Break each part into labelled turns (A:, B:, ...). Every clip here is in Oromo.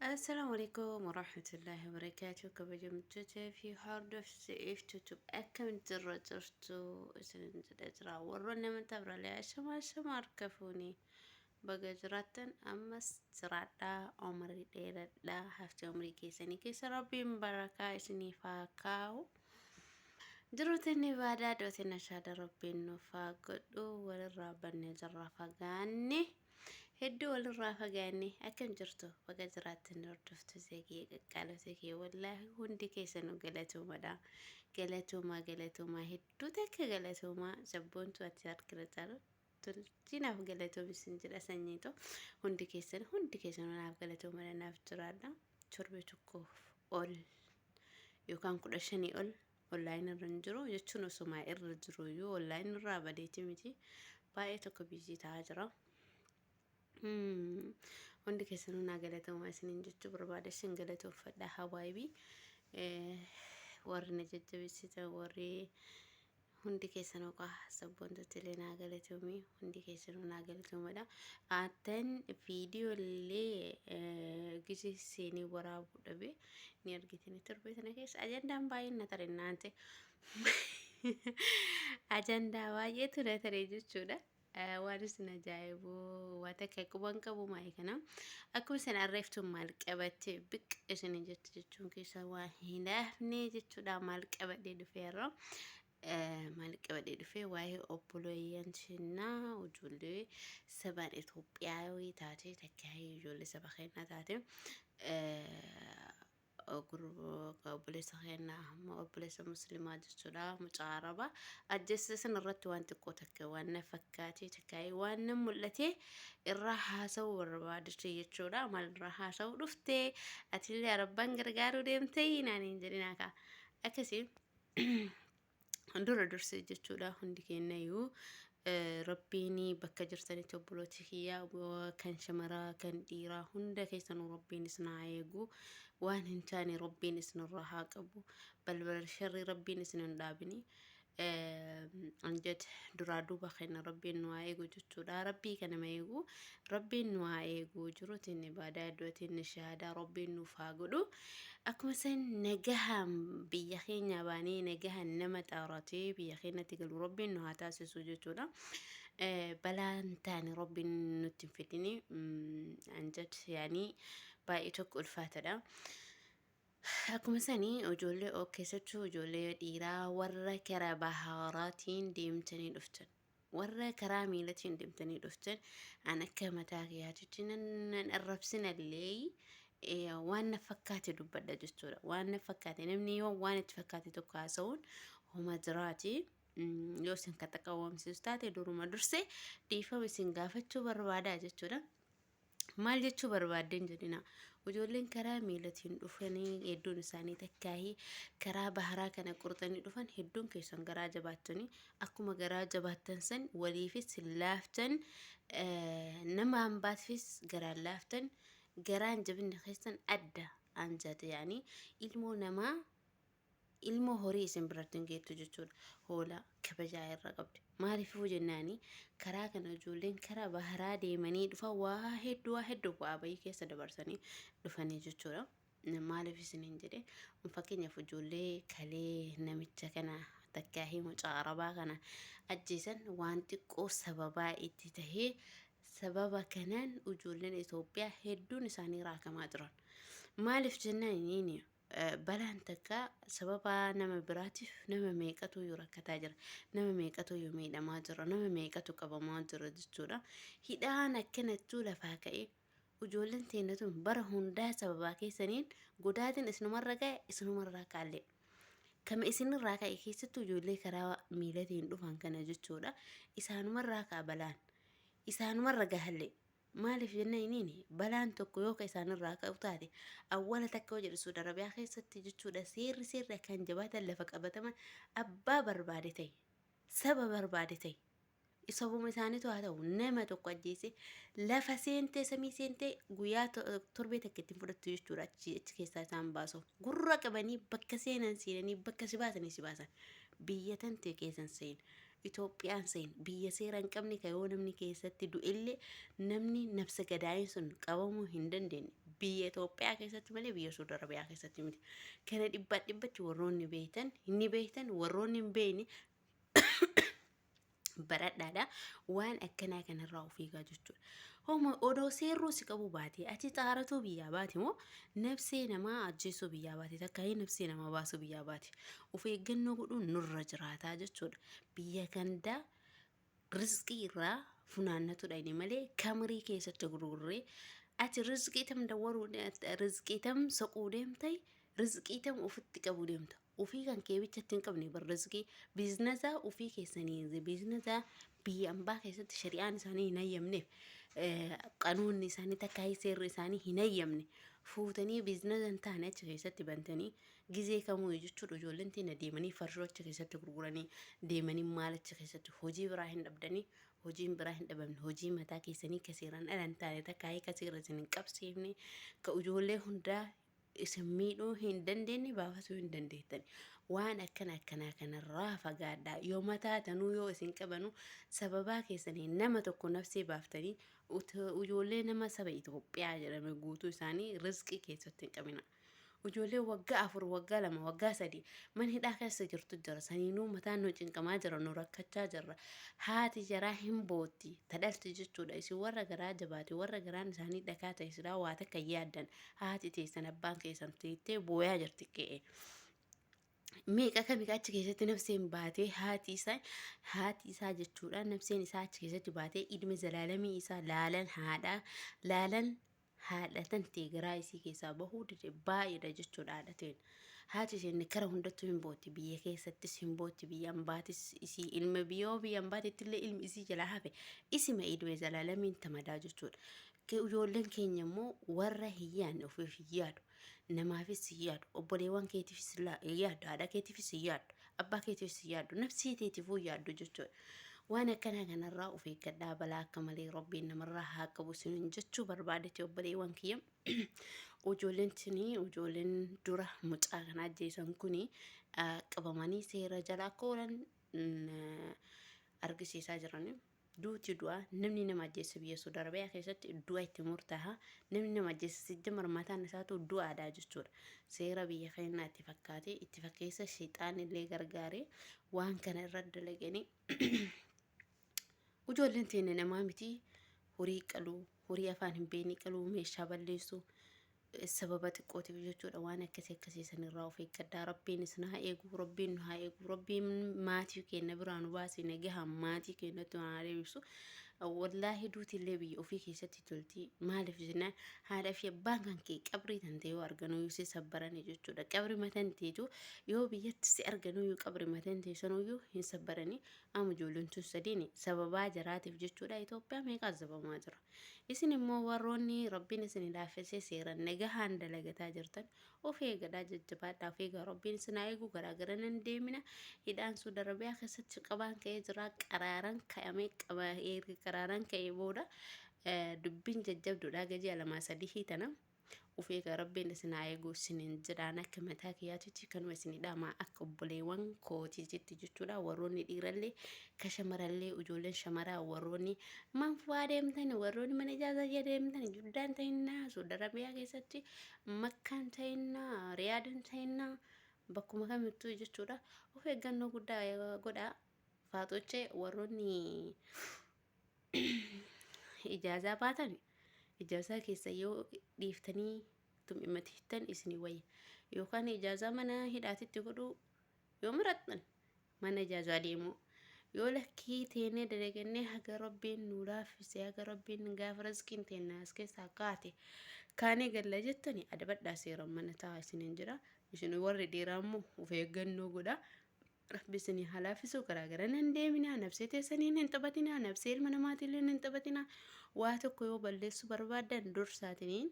A: السلام عليكم ورحمة الله وبركاته. كما جمتت في حرد في توب أكم درجتو سننزل أجرا ورونا من تبرا لي شمار كفوني بقى جراتن أما سرادا عمري ديرا لا هفتي عمري كيس ربي مباركة اسني فاكاو دروتني بادا دوتنا شاد ربي نفاقدو والرابن جرا فاقاني هدو والله فقاني أكم جرتو فقا جرات نردفتو زيكي قالو زيكي والله هندي كيسنو قلتو ما هدو تك قلتو ما زبونتو أتيار كرتارو تلتينا فقلتو بسنجل أسنيتو هندي كيسن ناف قلتو ما ناف جرادا تربيتو كوف أول يوكان كل أول والله نرنجرو يتشنو سما إرجرو يو والله نرابا ديتي ميتي بايتو كبيجي تاجرو hundi keessanuu naa galatamu isiniin jechuu barbaada. Shin galatoomfadha hawaayibii warri na jajjabeessitan warri hundi keessanuu sabboontotti illee naa galatoomi hundi keessanuu naa galatoomadha. Attan viidiyoolee gisi seenii waraabuu dhabe ni argitanii turbe sana keessa ajandaan baay'een na tare naante ajandaa baay'eetu na tare jechuudha. Waan isin ajaa'ibu waa takka quban qabu maa'ee kana akkuma isin arreeftu maal qabatte biq isin jettu jechuun keessa waa hin hafne jechuudha. Maal qabadhee dhufeerra maal qabadhee dhufee waa'ee obboleeyyantinaa ijoollee sabaan Itoophiyaawii taate takka ijoollee saba keenyaa taate obboleessa keenyaa obboleessa musliimaa jechuudha mucaa arabaa ajjeessisan irratti waan xiqqoo takka waan na fakkaatee takka waan na mul'ate irraa haasa'uu barbaadde jechuudha. Maal irraa haasa'uu dhuftee ati arabbaan gargaaruu deemtee naan hin jedhinaa kaa akkasii dura dursee jechuudha. Hundi kennayyuu rabbiin bakka jirtanitti obbolooti kiyyaa kan shamaraa kan dhiiraa hunda keessanuu rabbiin isin haa eegu waan hin taane rabbiin isin irraa haa qabu balbala sharrii rabbiin isin hin dhaabini. Anjad duraa duuba kenna rabbiin nu haa eegu jechuudha. Rabbii kana ma eegu rabbiin nu haa eegu jiruutiin ibaadaa iddootiin shahaadaa rabbiin nuuf haa godhu. Akkuma san nagahaan biyya keenya baanee nagahaan nama xaaratee biyya keenyatti galu rabbiin nu haa taasisu jechuudha. Balaan taane rabbiin nutti hin fidini anjad yaanii baay'ee tokko ulfaatadha. Akkuma sanii ijoollee keessattuu ijoollee dhiiraa warra karaa bahaaraatiin deemtanii dhuftan warra karaa miilatiin deemtanii dhuftan an akka mataa kiyyaatitti nan arrabsinallee waan na fakkaate dubbadha jechuudha. Waan na fakkaate namni yoo waan itti fakkaate tokko haasa'uun homa jiraati. Yoo isin kan xaqawwamsiisu taate duruma dursee dhiifama isin gaafachuu barbaadaa jechuudha. Maal jechuu barbaadden jedhina ijoolleen karaa miilatiin dhufanii hedduun isaanii takkaahii karaa baharaa kana qurxanii dhufan hedduun keessan garaa jabaattanii akkuma garaa jabaattan san waliifis laaftan nama hambaatfis garaa laaftan garaan jabinni keessan adda anjate yaanii ilmoo namaa ilmoo horii isin biratti geettu jechuudha. Hoolaa kabajaa irra qabdi. Maaliifuu jennaani karaa kana ijoolleen karaa baharaa deemanii dhufa waa hedduu bu'aa bayii keessa dabarsanii dhufanii jechuudha. Maaliif isiniin jedhe fakkeenyaaf ijoollee kalee namicha kana takkaahii mucaa arabaa kana ajjeesan waan xiqqoo sababaa itti tahee sababa kanaan ijoolleen Itoophiyaa hedduun isaanii raakamaa jiran. Maaliif jennaan balaan takka sababa nama biraatiif nama meeqatu yoo rakkataa jira nama meeqatu yoo miidhamaa jira nama meeqatu qabamaa jira jechuudha. Hidhaan akkanattuu lafaa ka'ee ijoolleen teenyatuun bara hundaa sababaa keessaniin godaatiin isinumarra ga'e isinumarraa kaallee kama isinirraa ka'e keessattuu ijoollee karaa miilatiin dhufan kana jechuudha. Isaanumarraa kaa balaan isaanumarra gahallee maaliif jennaan balaan tokko yoo ka isaanirraa ka'u taate awwala takka yoo jedhu Suudi Arabiyaa keessatti jechuudha seerri kan jabaatan lafa qabataman abbaa barbaade ta'e saba barbaade ta'e sabuma isaaniitu haa ta'u nama tokko ajjeese lafa seentee samii seentee guyyaa torbee takka ittiin fudhattu jechuudha. Achi keessaa isaan baasu gurra qabanii bakka seenan seenanii bakka si baasanii si baasan biyya tantee keessan seen Itoophiyaan seen biyya seera hin qabne ka yoo namni keessatti du'ellee namni nafsa gadaa'in sun qabamuu hin dandeenye biyya Itoophiyaa keessatti malee biyya Saudi Arabiyaa keessatti miti. Kana dhibbatti warroonni beektan inni beektan warroonni hin beekne baradhaadha waan akkanaa kanarraa of eegaa jechuudha. Homo odoo seerroo si qabu baate ati xaaratuu biyyaa baate moo nafsee namaa ajjeesuu biyyaa baate takka hin nafsee namaa baasuu biyyaa baate of eeggannoo godhuun nurra jiraataa jechuudha. Biyya kandaa rizqii irraa funaannatudha inni malee kamirii keessatti gurgurree ati rizqii tam dawwaruu rizqii tam soquu deemtay rizqii tam ofitti qabuu deemta. Ufii kan kee bichatti hin qabne bar rizqii biizinazaa ufii keessanii biizinazaa biyya ambaa keessatti shari'aan isaanii hin hayyamneef qanuunni isaanii takka seerri isaanii hin hayyamne fuutanii biizinazaa hin taane achi keessatti bantanii gizee kamuu jechuudha ijoolleen tiin deemanii farshoo achi keessatti gurguranii deemanii maal achi keessatti hojii biraa hin dhabdanii hojiin biraa hin dhabamne hojii mataa keessanii ka seeraan dhalan taane takka ka seerra isin hin qabsiifne ka ijoollee hundaa isin miidhuu hin dandeenye baafasuu hin dandeettan waan akkanaa kanarraa fagaadhaa yoo mataa tanuu yoo isin qabanu sababaa keessanii nama tokko nafsee baaftanii ijoollee nama saba Itoophiyaa jedhame guutuu isaanii rizqii keessatti hin qabina. Ijoollee waggaa 4 waggaa 2 waggaa 3 man hidhaa keessa jirtu jira saniinuu mataan nu cinqamaa jira nu rakkachaa jirra haati jaraa hin bootti tadhalti jechuudha isin warra garaa jabaate warra garaan isaanii dhakaa ta'e sidaa waa takka yaaddan haati teessan abbaan keessan teettee booyaa jirti qe'ee. Meeqa kami achi keessatti nafseen baatee haati isaa jechuudha nafseen isaa achi keessatti baatee ilmi zalaalamii isaa laalan haadhatan ta'e garaa isii keessaa bahuu dide baay'eedha jechuudha haadhateen. Haati isheen kara hundattuu hin bootti biyya keessattis hin bootti biyya ambaatis isii ilma biyya ambaatitti illee ilmi isii jalaa hafe isima ilmi zalaalamiin tamadaa jechuudha. Ijoolleen keenya immoo warra hin yaadne ofiif hin yaadu. Namaafis hin yaadu obboleewwan keetiifis hin yaadu haadha keetiifis hin yaadu abbaa keetiifis hin yaadu nafsii teetiifuu hin yaadu jechuudha. Waan akkanaa kanarraa of eeggadhaa balaa akka malee rabbiin namarraa haa qabu sinin jechuu barbaadate obboleewwan kiyya. Ijoolleen dura mucaa kana ajjeesan kuni qabamanii seera jalaa akka oolan argisiisaa jirani. Duuti du'a namni nama ajjeessa biyya Saudi Arabiyaa keessatti du'a itti murtaa'a namni nama ajjeessa sijjamar mataan isaatu du'aadha jechuudha. Seera biyya keenyaa itti fakkaate itti fakkeessa sheexaan illee gargaaree waan kana irra dalaganii ijoolleen teenne namaa miti horii qaluu horii afaan hin beekne qaluu meeshaa balleessuu sababa xiqqootiif jechuudha waan akkasii sanirraa of eeggadhaa rabbiin isin haa eegu rabbiin nu haa eegu rabbiin maatii keenya biraa nu baasine gaha maatii keenyatti haa deebisu. Wallaahi duuti illee biyya ofii keessatti tolti maaliif jennaan haadha fi abbaan kan kee qabrii tantee yoo arganuu yoo si sabbarani jechuudha qabri matan teetu yoo biyyatti si arganuu yoo qabri matan teessanuu yoo hin sabbarani amma ijoolleen tun sadiin sababaa jaraatiif jechuudha Itoophiyaa meeqa zabamaa jira. Isin immoo warroonni rabbiin isin laaffisee seeran nagahaan dalagataa jirtan of eegadhaa jajjabaadhaa of eegaa rabbiin isin haa eegu garaagara nan deemina hidhaan Saudi Arabiyaa keessatti qabaan ka'ee jira qaraaran ka'amee qaba qaraaran ka'ee booda dubbiin jajjabduudha gajii alamaa sadii hiitana of eegaa rabbiin isin haa eegu isiniin jedhaan akka mataa kiyyaatitti kanuma isinidhaamaa akka obboleewwan kootiitti jechuudha warroonni dhiirallee ka shamarallee ijoolleen shamaraa warroonni manfaa deemtan warroonni mana ijaazaa deemtan juddaan ta'innaa Saudi Arabiyaa keessatti makkaan ta'innaa riyaadaan ta'innaa bakkuma kamittuu jechuudha of eeggannoo guddaa godhaa faatochee warroonni ijaazaa baatan ijaazaa keessa yoo dhiiftanii tumimatiittan isinii wayya yookaan ijaazaa mana hidhaatitti godhuu yoo murattan mana ijaazaa deemuu yoo lakkii teenee dalagannee haga rabbiin nu laaffisee haga rabbiin gaafa rizqiin teennaa as keessaa kaate kaanee galla jettanii adabadhaa seeran mana taa'aa isiniin jira isin warri dhiiraa immoo of eeggannoo godhaa. Rabbi isinii haa laaffisu garaagara nan deeminaa nafsee teessaniin hin taphatinaa nafsee ilma namaatiillee hin taphatinaa waa tokko yoo balleessuu barbaadan dursaatiniin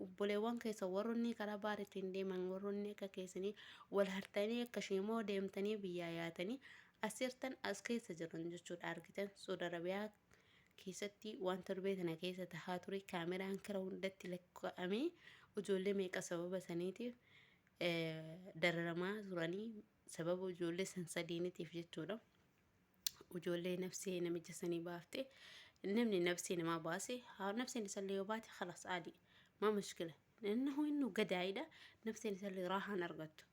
A: obboleewwan keessa warroonni karaa baariitiin deeman warroonni akka keessanii wal hartanii akka sheemoo deemtanii biyyaa yaatanii asirtan as keessa jiran jechuudha argitan Saudi Arabiyaa keessatti waan torbee tana keessa tahaa ture kaameraan kara hundatti lakkaa'amee ijoollee meeqa sababa saniitiif dararamaa turanii sababa ijoollee san sadiinitiif jechuudha. وجولي نفسي نمجسني بافتي نمني نفسي ما باسي ها نفسي نسلي يوباتي خلاص عادي ما مشكلة لأنه إنه قد عيدة نفسي نسلي راحة نرقدته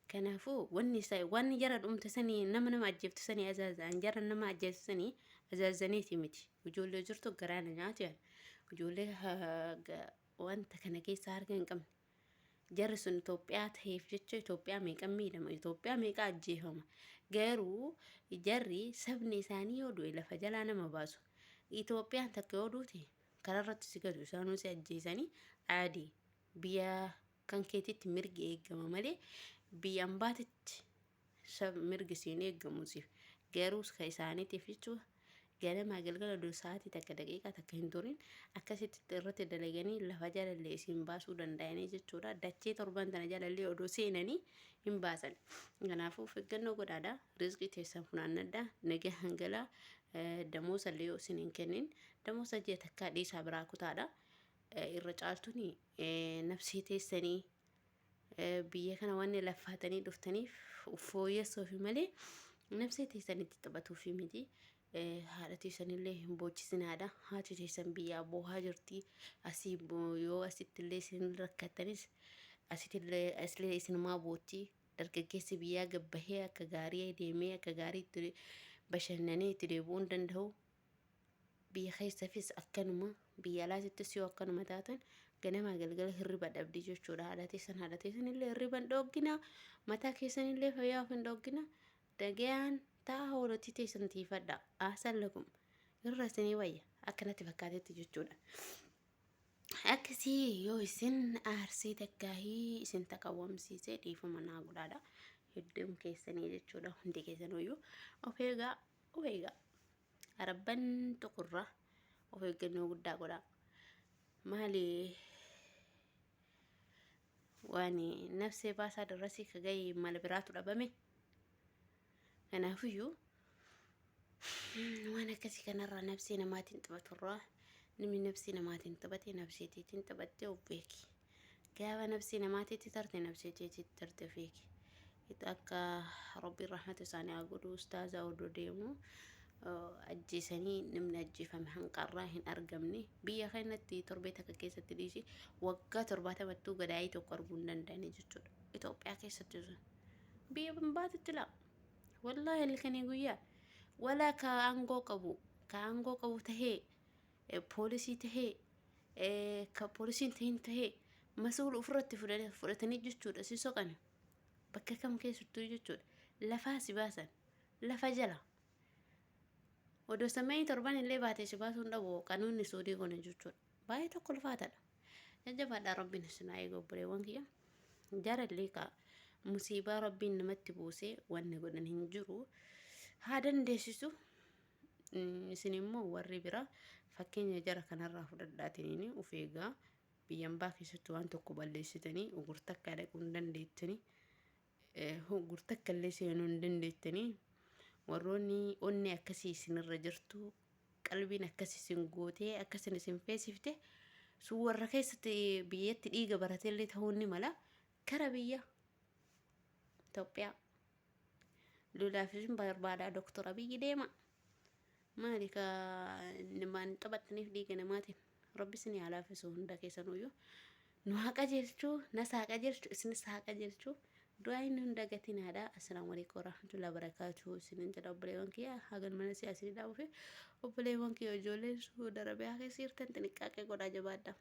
A: كان فو واني ساي واني جرى أم تسني نما عجبت سني أزاز عن جرى نما عجبت سني أزازنيتي متي وجولي جرتو قرانا ناتي يعني وجولي وانت كان كي صار كم جرس إثيوبيا هيف جتشو إثيوبيا ميكا ميدما إثيوبيا ميكا أجيهم غيرو جري سبني ثاني يودو إلا فجلانا مباسو إثيوبيا تكيودوتي كررت سيكتو سانو سيأجيساني عادي بيا كان كيتي تمرقي إيقاما مالي بيا مباتت سب مرقي سيني إيقامو سيف غيروس خيساني تفجتو ganama galgala dul sa'aatii takka daqiiqaa takka hin turin akkasitti irratti dalaganii lafa jalallee isin baasuu danda'anii jechuudha. Dachee torban tana jalallee odoo seenanii hin baasan. Kanaafuu of eeggannoo godhaadha. Rizqii teessan funaannadha. Nagaa hangalaa damoosa illee yoo isin hin kennin damoosa ji'a takkaa dhiisaa biraa kutaadha. Irra caaltuun nafsii teessanii biyya kana wanni laffaatanii dhuftaniif fooyyessuufi malee nafsii teessanitti taphatuufi miti. haadha teessanillee hin boochisinaadha. Haati teessan biyyaa boohaa jirti. Asii yoo asittillee isin rakkattanis asittillee isinumaa bootti. Dargaggeessi biyyaa gabbahee akka gaarii deemee akka gaarii itti bashannanee itti deebi'uu hin danda'u. Biyya keessafis akkanuma biyya alaatittis yoo akkanuma taatan ganamaa galgala hirriba dhabdi jechuudha. Haadha teessanillee hirriba hin dhoggina. Mataa keessanillee fayyaa of hin dhoggina. Dagayaan taa hooloti teessan tiifadha asallakum irra isinii wayya akkanatti fakkaatetti jechuudha. Akkasii yoo isin aarsii takkaahii isin taqawwamsiisee dhiifama naa godhaadha. Hedduun keessanii jechuudha hundi keessanuyyuu of eegaa arabban tuqurra of eeggannoo guddaa godhaa. Maali waan nafsee baasaa darrasii kagayii mala biraatu dhabame. Kanaafiyyuu waan akkasii kanarraa nafsii namaatiin taphaturraa namni nafsii namaatiin taphate nafseetiitiin taphattee of beeki. Gaafa nafsii namaatiitti tarte nafseetiitti tarte beeki. Akka rabbiin rahmata isaanii haa godhu ustaazaa odoo deemu ajjeesanii namni ajjeefame hanqarraa hin argamne biyya kanatti torbee takka keessatti dhiisi waggaa 70 gadaayii tokko arguu hin danda'ani jechuudha. Itoophiyaa keessatti biyya baatitti laa. والله اللي كان يقول ولا كأنغو قبو تهي بوليسي تهي كبوليسي تهي مسؤول أفرت فرتني جتشود أسيسو كان بكا كم كيس جتشود لفاسي باسا لفجلا ودو سمعي تربان اللي باتي سباسون دابو قانون نسودي كون جتشود باي تقول فاتلا نجب هذا ربنا سنعي قبري وانكيا جارت ليكا musiibaa rabbiin namatti buusee wanni godhan hin jiru haa dandeessisu. Isin immoo warri biraa fakkeenya jara kanarraa fudhadhaatiniin of eegaa. Biyyan baa keessatti waan tokko balleessitanii gurtakka dhaquu hin dandeettanii gurtakka illee seenuu hin dandeettanii warroonni onni akkasii isinirra jirtu qalbiin akkasii isin gootee akkasin isin feesifte sun warra keessatti biyyatti dhiiga barateellee ta'uu ni mala kara biyya Itoophiyaa lolaafis barbaadaa Dooktor Abiyyi deema. Maali ka namaan taphataniif dhiiga namaatiin rabbi isin haa laaffisu hunda keessanuyyuu nu haa qajeelchuu nas haa qajeelchu isinis haa qajeelchu du'aa inni hunda gatinaadha. Assalaamu alaikum warahmatullahi wabarakatuh. Isinin jedha obboleewwan kiyya hagan mana siyaasii dhaabuu fi obboleewwan kiyya ijoolleen Suudi Arabiyaa keessa jirtan xinniqqaaqee godhaa jabaadha.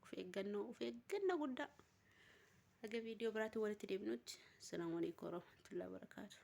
A: Of eeggannoo guddaa. Haga viidiyoo biraatti walitti deebinutti. Assalaamu alaikum warahmatullahi wabarakatuh.